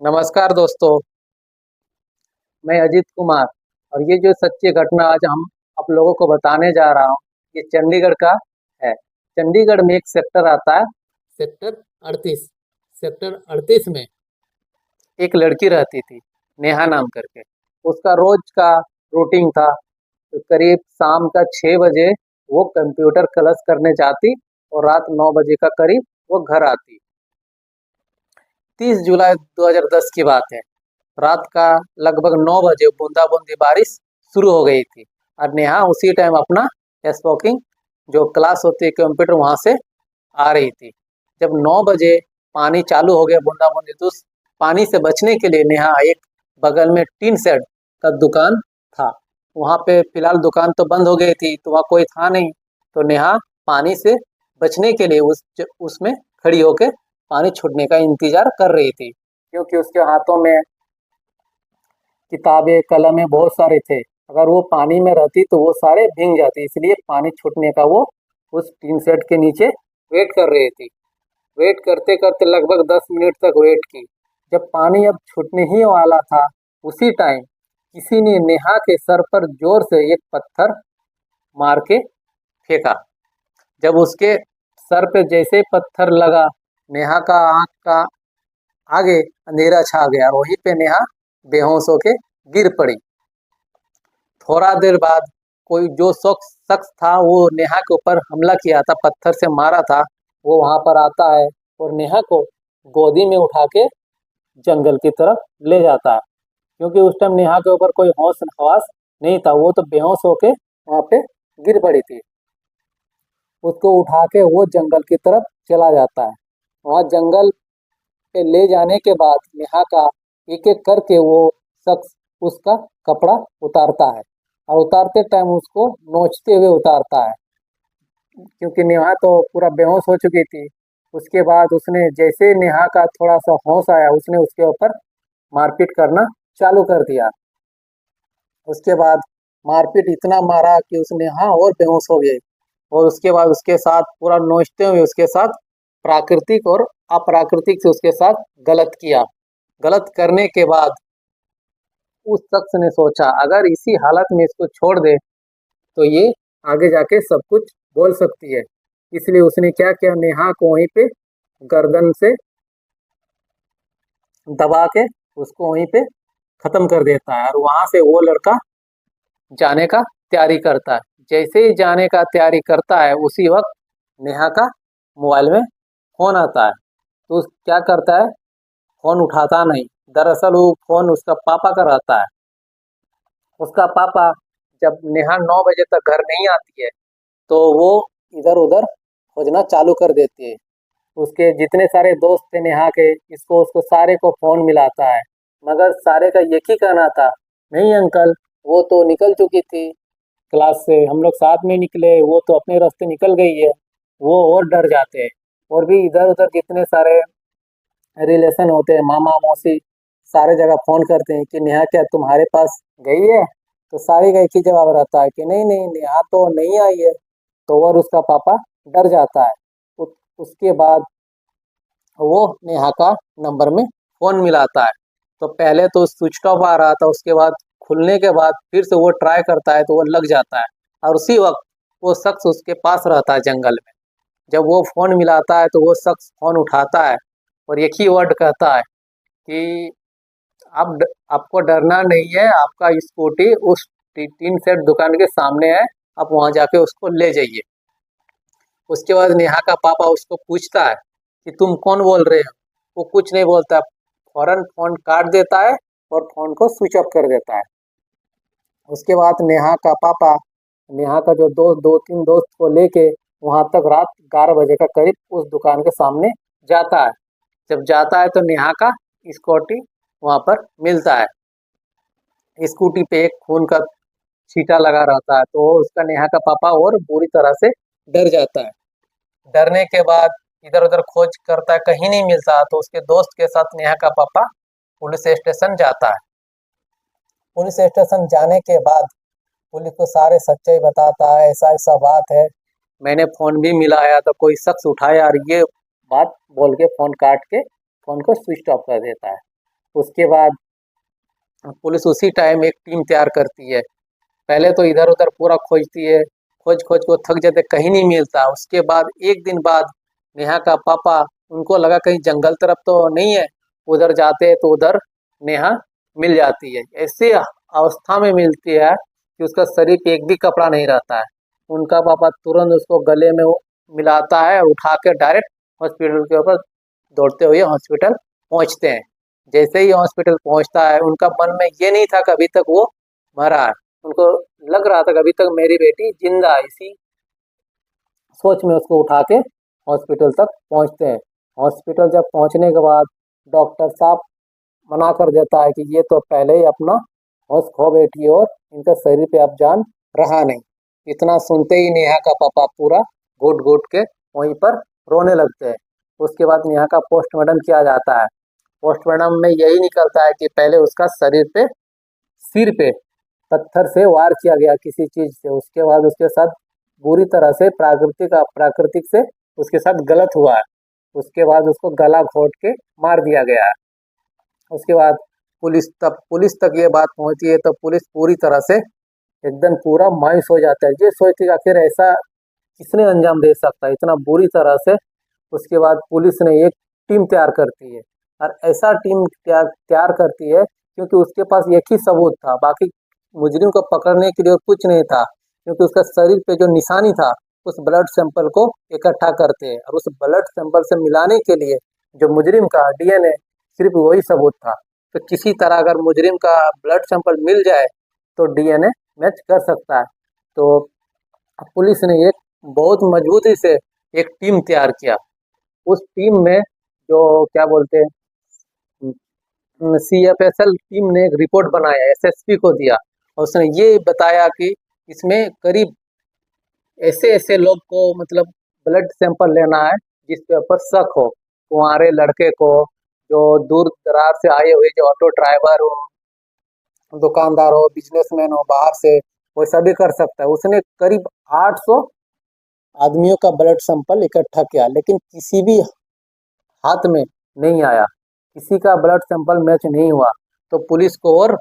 नमस्कार दोस्तों। मैं अजीत कुमार और ये जो सच्ची घटना आज हम आप लोगों को बताने जा रहा हूँ, ये चंडीगढ़ का है। चंडीगढ़ में एक सेक्टर आता है, सेक्टर 38। सेक्टर 38 में एक लड़की रहती थी, नेहा नाम करके। उसका रोज का रूटीन था, तो करीब शाम का 6 बजे वो कंप्यूटर क्लास करने जाती और रात 9 बजे का करीब वो घर आती। 30 जुलाई 2010 की बात है। रात का लगभग 9 बजे बूंदा बूंदी बारिश शुरू हो गई थी और नेहा उसी टाइम अपना स्पोकिंग जो क्लास होती है कंप्यूटर वहां से आ रही थी। जब 9 बजे पानी चालू हो गया बूंदा बूंदी, तो उस पानी से बचने के लिए नेहा एक बगल में टीन शेड का दुकान था, वहां पे फिलहाल दुकान तो बंद हो गई थी, तो वहाँ कोई था नहीं। तो नेहा पानी से बचने के लिए उसमें खड़ी होकर पानी छूटने का इंतजार कर रही थी, क्योंकि उसके हाथों में किताबें कलमें बहुत सारे थे। अगर वो पानी में रहती तो वो सारे भीग जाते, इसलिए पानी छूटने का वो उस टीन सेट के नीचे वेट कर रही थी। वेट करते करते लगभग 10 मिनट तक वेट की। जब पानी अब छूटने ही वाला था, उसी टाइम किसी ने नेहा के सर पर जोर से एक पत्थर मार के फेंका। जब उसके सर पे जैसे ही पत्थर लगा, नेहा का आंख का आगे अंधेरा छा गया और वहीं पे नेहा बेहोश होके गिर पड़ी। थोड़ा देर बाद कोई जो शख्स शख्स था, वो नेहा के ऊपर हमला किया था, पत्थर से मारा था, वो वहां पर आता है और नेहा को गोदी में उठा के जंगल की तरफ ले जाता है। क्योंकि उस टाइम नेहा के ऊपर कोई होश हवास नहीं था, वो तो बेहोश होके वहां पे गिर पड़ी थी। उसको उठा के वो जंगल की तरफ चला जाता है। वहाँ जंगल पे ले जाने के बाद नेहा का एक एक करके वो शख्स उसका कपड़ा उतारता है और उतारते टाइम उसको नोचते हुए उतारता है, क्योंकि नेहा तो पूरा बेहोश हो चुकी थी। उसके बाद उसने जैसे नेहा का थोड़ा सा होश आया, उसने उसके ऊपर मारपीट करना चालू कर दिया। उसके बाद मारपीट इतना मारा कि उसने हाँ और बेहोश हो गई। और उसके बाद उसके साथ पूरा नोचते हुए उसके साथ प्राकृतिक और अप्राकृतिक से उसके साथ गलत किया। गलत करने के बाद उस शख्स ने सोचा, अगर इसी हालत में इसको छोड़ दे तो ये आगे जाके सब कुछ बोल सकती है। इसलिए उसने क्या किया, नेहा को वहीं पे गर्दन से दबा के उसको वहीं पे खत्म कर देता है और वहां से वो लड़का जाने का तैयारी करता है। जैसे ही जाने का तैयारी करता है, उसी वक्त नेहा का मोबाइल में फोन आता है। तो क्या करता है, फोन उठाता नहीं। दरअसल वो फोन उसका पापा का रहता है। उसका पापा जब नेहा 9 बजे तक घर नहीं आती है, तो वो इधर उधर खोजना चालू कर देती है। उसके जितने सारे दोस्त थे नेहा के, इसको उसको सारे को फोन मिलाता है, मगर सारे का एक ही कहना था, नहीं अंकल, वो तो निकल चुकी थी क्लास से, हम लोग साथ में निकले, वो तो अपने रास्ते निकल गई है। वो और डर जाते हैं। और भी इधर उधर जितने सारे रिलेशन होते हैं, मामा मौसी, सारे जगह फोन करते हैं कि नेहा क्या तुम्हारे पास गई है। तो सारे का एक ही जवाब रहता है कि नहीं नहीं, नेहा तो नहीं आई है। तो और उसका पापा डर जाता है। उसके बाद वो नेहा का नंबर में फोन मिलाता है। तो पहले तो स्विच ऑफ आ रहा था, उसके बाद खुलने के बाद फिर से वो ट्राई करता है तो वो लग जाता है। और उसी वक्त वो शख्स उसके पास रहता है जंगल में। जब वो फोन मिलाता है तो वो शख्स फोन उठाता है और एक ही वर्ड कहता है कि आपको डरना नहीं है, आपका स्कूटी उस टीन सेट दुकान के सामने है, आप वहां जाके उसको ले जाइए। उसके बाद नेहा का पापा उसको पूछता है कि तुम कौन बोल रहे हो। वो कुछ नहीं बोलता, फौरन फोन काट देता है और फोन को स्विच ऑफ कर देता है। उसके बाद नेहा का पापा नेहा का जो दोस्त, दो तीन दोस्त को लेके वहां तक रात 11 बजे का करीब उस दुकान के सामने जाता है। जब जाता है तो नेहा का स्कूटी वहां पर मिलता है। स्कूटी पे एक खून का छींटा लगा रहता है, तो उसका नेहा का पापा और बुरी तरह से डर जाता है। डरने के बाद इधर उधर खोज करता है, कहीं नहीं मिलता, तो उसके दोस्त के साथ नेहा का पापा पुलिस स्टेशन जाता है। पुलिस स्टेशन जाने के बाद पुलिस को सारे सच्चाई बताता है, ऐसा ऐसा बात है, मैंने फोन भी मिलाया तो कोई शख्स उठाया, और ये बात बोल के फोन काट के फोन को स्विच ऑफ कर देता है। उसके बाद पुलिस उसी टाइम एक टीम तैयार करती है। पहले तो इधर उधर पूरा खोजती है, खोज खोज को थक जाते, कहीं नहीं मिलता। उसके बाद एक दिन बाद नेहा का पापा, उनको लगा कहीं जंगल तरफ तो नहीं है, उधर जाते हैं तो उधर नेहा मिल जाती है। ऐसी अवस्था में मिलती है कि उसका शरीर पे एक भी कपड़ा नहीं रहता है। उनका पापा तुरंत उसको गले में वो मिलाता है और उठा के डायरेक्ट हॉस्पिटल के ऊपर दौड़ते हुए हॉस्पिटल पहुंचते हैं। जैसे ही हॉस्पिटल पहुंचता है, उनका मन में ये नहीं था कि अभी तक वो मरा है। उनको लग रहा था कि अभी तक मेरी बेटी जिंदा है। इसी सोच में उसको उठा के हॉस्पिटल तक पहुंचते हैं। हॉस्पिटल जब पहुंचने के बाद डॉक्टर साहब मना कर देता है कि ये तो पहले ही अपना होश खो बैठी है और इनका शरीर पे अब जान रहा नहीं। इतना सुनते ही नेहा का पापा पूरा घुट घुट के वहीं पर रोने लगते हैं। उसके बाद नेहा का पोस्टमार्टम किया जाता है। पोस्टमार्टम में यही निकलता है कि पहले उसका शरीर पे, सिर पे पत्थर से वार किया गया किसी चीज से। उसके बाद उसके साथ बुरी तरह से प्राकृतिक से उसके साथ गलत हुआ है। उसके बाद उसको गला घोट के मार दिया गया है। उसके बाद पुलिस तक ये बात पहुंची है तो पुलिस पूरी तरह से एकदम पूरा मायूस हो जाता है। ये सोचती है कि आखिर ऐसा किसने अंजाम दे सकता है इतना बुरी तरह से। उसके बाद पुलिस ने एक टीम तैयार करती है, और ऐसा टीम तैयार करती है क्योंकि उसके पास एक ही सबूत था, बाकी मुजरिम को पकड़ने के लिए और कुछ नहीं था। क्योंकि उसका शरीर पे जो निशानी था, उस ब्लड सैंपल को इकट्ठा करते हैं और उस ब्लड सैंपल से मिलाने के लिए जो मुजरिम का डीएनए, सिर्फ वही सबूत था। तो किसी तरह अगर मुजरिम का ब्लड सैंपल मिल जाए तो डीएनए मैच कर सकता है। तो पुलिस ने एक बहुत मजबूती से एक टीम तैयार किया। उस टीम में जो क्या बोलते हैं, CFSL टीम ने एक रिपोर्ट बनाया, SSP को दिया, और उसने ये बताया कि इसमें करीब ऐसे ऐसे लोग को मतलब ब्लड सैंपल लेना है जिसके ऊपर शक हो। कुंवारे लड़के को, जो दूर दराज से आए हुए, जो ऑटो ड्राइवर हो, दुकानदार हो, बिजनेसमैन हो बाहर से, वो सभी कर सकता है। उसने करीब 800 आदमियों का ब्लड सैंपल इकट्ठा किया, लेकिन किसी भी हाथ में नहीं आया, किसी का ब्लड सैंपल मैच नहीं हुआ। तो पुलिस को और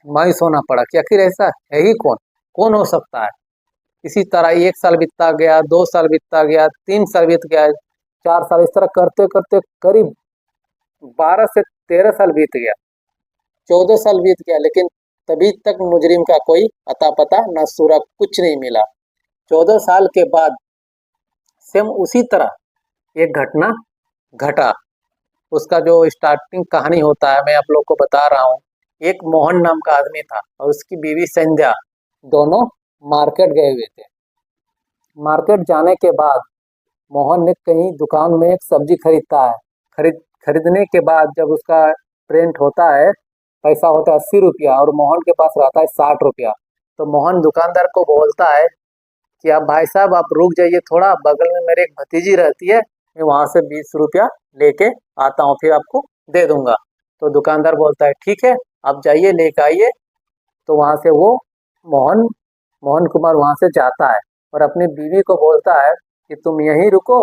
मायूस होना पड़ा कि आखिर ऐसा है ही कौन, कौन हो सकता है। इसी तरह 1 साल बीतता गया, 2 साल बीतता गया, 3 साल बीत गया, 4 साल, इस तरह करते करते करीब 12 से 13 साल बीत गया, 14 साल बीत गया, लेकिन तभी तक मुजरिम का कोई अता पता न सूरा, कुछ नहीं मिला। 14 साल के बाद सेम उसी तरह एक घटना घटा। उसका जो स्टार्टिंग कहानी होता है मैं आप लोग को बता रहा हूँ। एक मोहन नाम का आदमी था और उसकी बीवी संध्या, दोनों मार्केट गए हुए थे। मार्केट जाने के बाद मोहन ने कहीं दुकान में एक सब्जी खरीदता है। खरीदने के बाद जब उसका पेमेंट होता है, पैसा होता है 80 रुपया, और मोहन के पास रहता है 60 रुपया। तो मोहन दुकानदार को बोलता है कि आप भाई साहब आप रुक जाइए थोड़ा, बगल में मेरी एक भतीजी रहती है, मैं वहाँ से 20 रुपया लेके आता हूँ, फिर आपको दे दूंगा। तो दुकानदार बोलता है ठीक है, आप जाइए लेके आइए। तो वहाँ से वो मोहन मोहन कुमार वहाँ से जाता है और अपनी बीवी को बोलता है कि तुम यहीं रुको,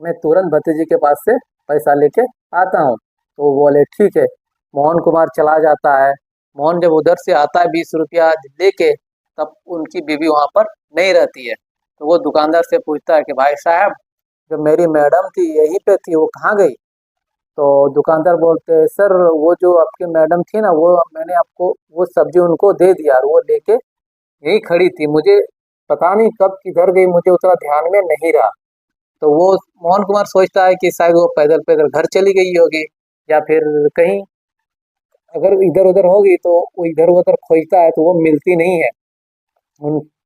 मैं तुरंत भतीजी के पास से पैसा लेके आता हूँ। तो वो बोले ठीक है। मोहन कुमार चला जाता है। मोहन जब उधर से आता है 20 रुपया लेके, तब उनकी बीवी वहाँ पर नहीं रहती है। तो वो दुकानदार से पूछता है कि भाई साहब, जो मेरी मैडम थी यहीं पे थी, वो कहाँ गई? तो दुकानदार बोलते हैं सर, वो जो आपकी मैडम थी ना, वो मैंने आपको वो सब्जी उनको दे दिया और वो लेके यही खड़ी थी, मुझे पता नहीं कब किधर गई, मुझे उतना ध्यान में नहीं रहा। तो वो मोहन कुमार सोचता है कि शायद वो पैदल पैदल घर चली गई होगी, या फिर कहीं अगर इधर उधर होगी तो वो इधर उधर खोजता है तो वो मिलती नहीं है।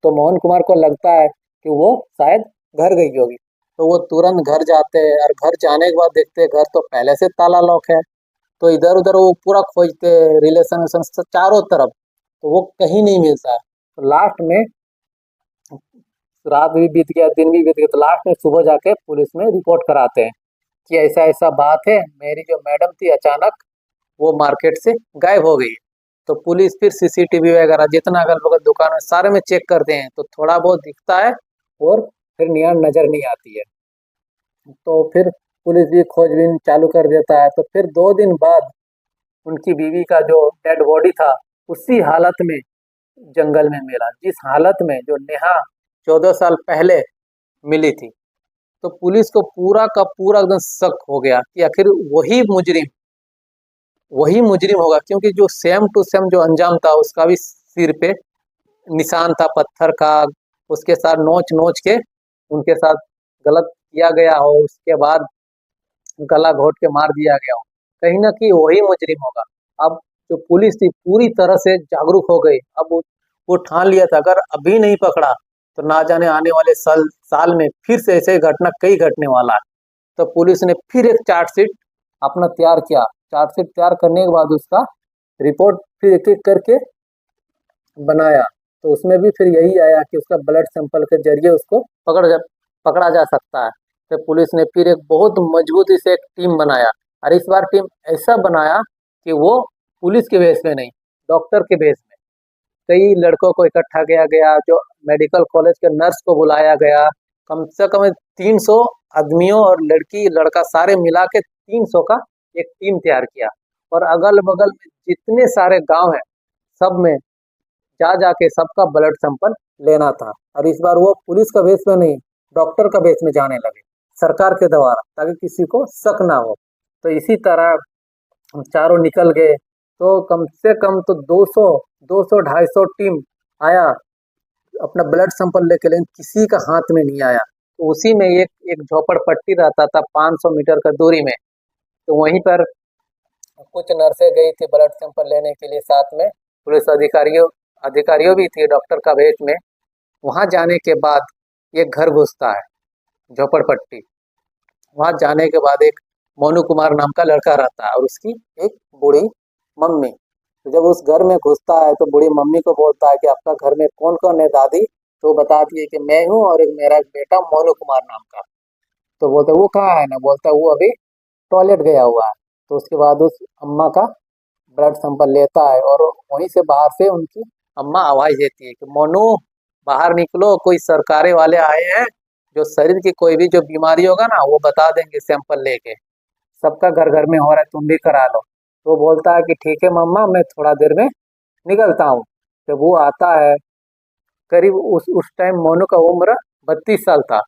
तो मोहन कुमार को लगता है कि वो शायद घर गई होगी। तो वो तुरंत घर जाते हैं और घर जाने के बाद देखते हैं घर तो पहले से ताला लॉक है। तो इधर उधर वो पूरा खोजते हैं, रिलेशन विलेशन से चारों तरफ, तो वो कहीं नहीं मिलता है। तो लास्ट में रात भी बीत गया, दिन भी बीत गया, तो लास्ट में सुबह जाके पुलिस में रिपोर्ट कराते हैं कि ऐसा ऐसा बात है, मेरी जो मैडम थी अचानक वो मार्केट से गायब हो गई। तो पुलिस फिर CCTV वगैरह जितना अगल बगल दुकान में सारे में चेक करते हैं, तो थोड़ा बहुत दिखता है और फिर नियन नजर नहीं आती है। तो फिर पुलिस भी खोजबीन चालू कर देता है। तो फिर 2 दिन बाद उनकी बीवी का जो डेड बॉडी था उसी हालत में जंगल में मिला, जिस हालत में जो नेहा 14 साल पहले मिली थी। तो पुलिस को पूरा का पूरा एकदम शक हो गया कि आखिर वही मुजरिम होगा, क्योंकि जो सेम टू सेम जो अंजाम था उसका भी सिर पे निशान था पत्थर का, उसके साथ नोच नोच के उनके साथ गलत किया गया हो, उसके बाद गला घोट के मार दिया गया हो, कहीं ना कहीं वही मुजरिम होगा। अब जो पुलिस थी पूरी तरह से जागरूक हो गई। अब वो ठान लिया था अगर अभी नहीं पकड़ा तो ना जाने आने वाले साल साल में फिर से ऐसे घटना कई घटने वाला है। तो पुलिस ने फिर एक चार्जशीट अपना तैयार किया। चार्जशीट तैयार करने के बाद उसका रिपोर्ट फिर एक एक करके बनाया। तो उसमें भी फिर यही आया कि उसका ब्लड सैंपल के जरिए उसको पकड़ा जा सकता है। तो पुलिस ने फिर एक बहुत मजबूती से एक टीम बनाया, और इस बार टीम ऐसा बनाया कि वो पुलिस के बेस में नहीं, डॉक्टर के बेस में कई लड़कों को इकट्ठा किया गया, जो मेडिकल कॉलेज के नर्स को बुलाया गया। कम से कम 300 आदमियों और लड़की लड़का सारे मिला के 300 का एक टीम तैयार किया, और अगल बगल में जितने सारे गांव हैं सब में जा जाके सबका ब्लड सैंपल लेना था। और इस बार वो पुलिस का बेस में नहीं, डॉक्टर का बेस में जाने लगे सरकार के द्वारा, ताकि किसी को शक ना हो। तो इसी तरह हम चारों निकल गए। तो कम से कम तो 200 टीम आया अपना ब्लड सैंपल लेके, लेकिन किसी का हाथ में नहीं आया। तो उसी में एक एक झोपड़पट्टी रहता था 500 मीटर का दूरी में। तो वहीं पर कुछ नर्सें गई थी ब्लड सैंपल लेने के लिए, साथ में पुलिस अधिकारियों भी थे डॉक्टर का वेश में। वहां जाने के बाद एक घर घुसता है, झोपड़पट्टी। वहां जाने के बाद एक मोनू कुमार नाम का लड़का रहता है और उसकी एक बूढ़ी मम्मी। तो जब उस घर में घुसता है तो बूढ़ी मम्मी को बोलता है कि आपका घर में कौन कौन है दादी। तो बताती है कि मैं हूँ और एक मेरा बेटा मोनू कुमार नाम का। तो बोलते वो कहाँ है ना, बोलता वो अभी टॉयलेट गया हुआ है। तो उसके बाद उस अम्मा का ब्लड सैंपल लेता है, और वहीं से बाहर से उनकी अम्मा आवाज देती है कि मोनू बाहर निकलो, कोई सरकारे वाले आए हैं, जो शरीर की कोई भी जो बीमारी होगा ना वो बता देंगे सैंपल लेके, सबका घर घर में हो रहा है, तुम भी करा लो। तो बोलता है कि ठीक है मम्मा, मैं थोड़ा देर में निकलता हूँ। जब वो आता है, करीब उस टाइम मोनू का उम्र 32 साल था,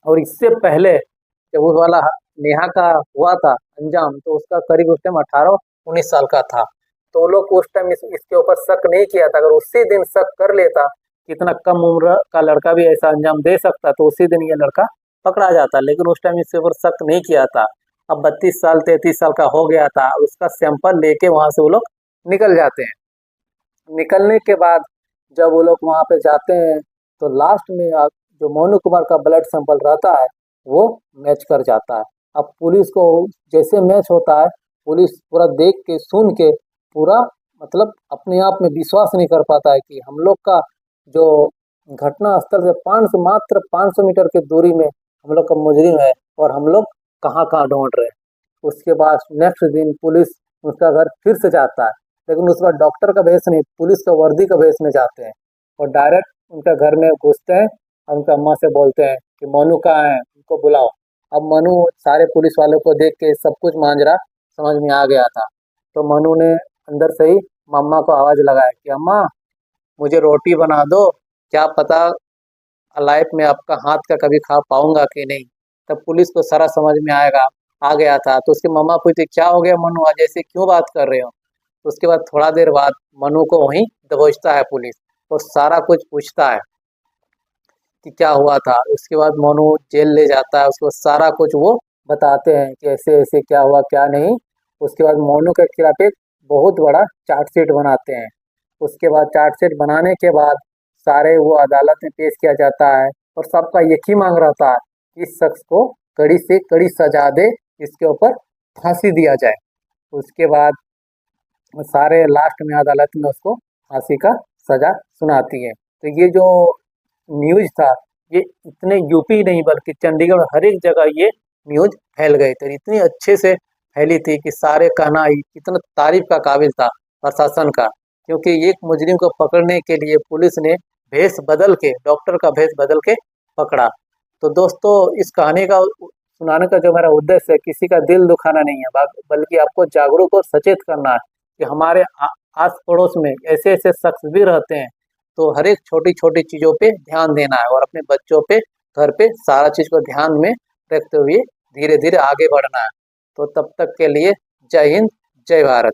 और इससे पहले जब उस वाला नेहा का हुआ था अंजाम, तो उसका करीब उस टाइम 18-19 साल का था। तो वो लोग उस टाइम इसके ऊपर शक नहीं किया था। अगर उसी दिन शक कर लेता कि इतना कम उम्र का लड़का भी ऐसा अंजाम दे सकता, तो उसी दिन ये लड़का पकड़ा जाता, लेकिन उस टाइम इसके ऊपर शक नहीं किया था। अब 32 साल 33 साल का हो गया था, उसका सैंपल लेके वहां से वो लोग निकल जाते हैं। निकलने के बाद जब वो लोग वहां पे जाते हैं, तो लास्ट में जो मोनू कुमार का ब्लड सैंपल रहता है वो मैच कर जाता है। अब पुलिस को जैसे मैच होता है, पुलिस पूरा देख के सुन के पूरा मतलब अपने आप में विश्वास नहीं कर पाता है कि हम लोग का जो घटना स्थल से मात्र 500 मीटर की दूरी में हम लोग का मुजरिम है, और हम लोग कहाँ कहाँ ढूंढ रहे हैं। उसके बाद नेक्स्ट दिन पुलिस उसका घर फिर से जाता है, लेकिन उस बार डॉक्टर का भेष नहीं, पुलिस का वर्दी का भेष में जाते हैं, और डायरेक्ट उनका घर में घुसते हैं और उनका अम्मा से बोलते हैं कि मनु कहाँ है, उनको बुलाओ। अब मनु सारे पुलिस वालों को देख के सब कुछ मांजरा समझ में आ गया था। तो मनु ने अंदर से ही मम्मा को आवाज लगाया कि अम्मा मुझे रोटी बना दो, क्या पता लाइफ में आपका हाथ का कभी खा पाऊंगा कि नहीं। तब पुलिस को सारा समझ में आ गया था। तो उसकी मम्मा पूछती क्या हो गया मनु, आज ऐसे क्यों बात कर रहे हो। तो उसके बाद थोड़ा देर बाद मनु को वहीं दबोचता है पुलिस, और सारा कुछ पूछता है कि क्या हुआ था। उसके बाद मोनू जेल ले जाता है, उसको सारा कुछ वो बताते हैं कि ऐसे ऐसे क्या हुआ क्या नहीं। उसके बाद मोनू के खिलाफ एक बहुत बड़ा चार्जशीट बनाते हैं। उसके बाद चार्जशीट बनाने के बाद सारे वो अदालत में पेश किया जाता है, और सबका एक ही मांग रहता है कि इस शख्स को कड़ी से कड़ी सजा दे, इसके ऊपर फांसी दिया जाए। उसके बाद सारे लास्ट में अदालत में उसको फांसी का सजा सुनाती है। तो ये जो न्यूज था, ये इतने यूपी नहीं बल्कि चंडीगढ़ हर एक जगह ये न्यूज फैल गई थी, इतनी अच्छे से फैली थी कि सारे कहना इतना तारीफ का काबिल था प्रशासन का। क्योंकि एक मुजरिम को पकड़ने के लिए पुलिस ने भेष बदल के, डॉक्टर का भेष बदल के पकड़ा। तो दोस्तों इस कहानी का सुनाने का जो मेरा उद्देश्य है, किसी का दिल दुखाना नहीं है, बल्कि आपको जागरूक और सचेत करना है कि हमारे आस पड़ोस में ऐसे ऐसे शख्स भी रहते हैं। तो हर एक छोटी छोटी चीज़ों पे ध्यान देना है और अपने बच्चों पे, घर पे सारा चीज़ को ध्यान में रखते हुए धीरे धीरे आगे बढ़ना है। तो तब तक के लिए जय हिंद, जय भारत।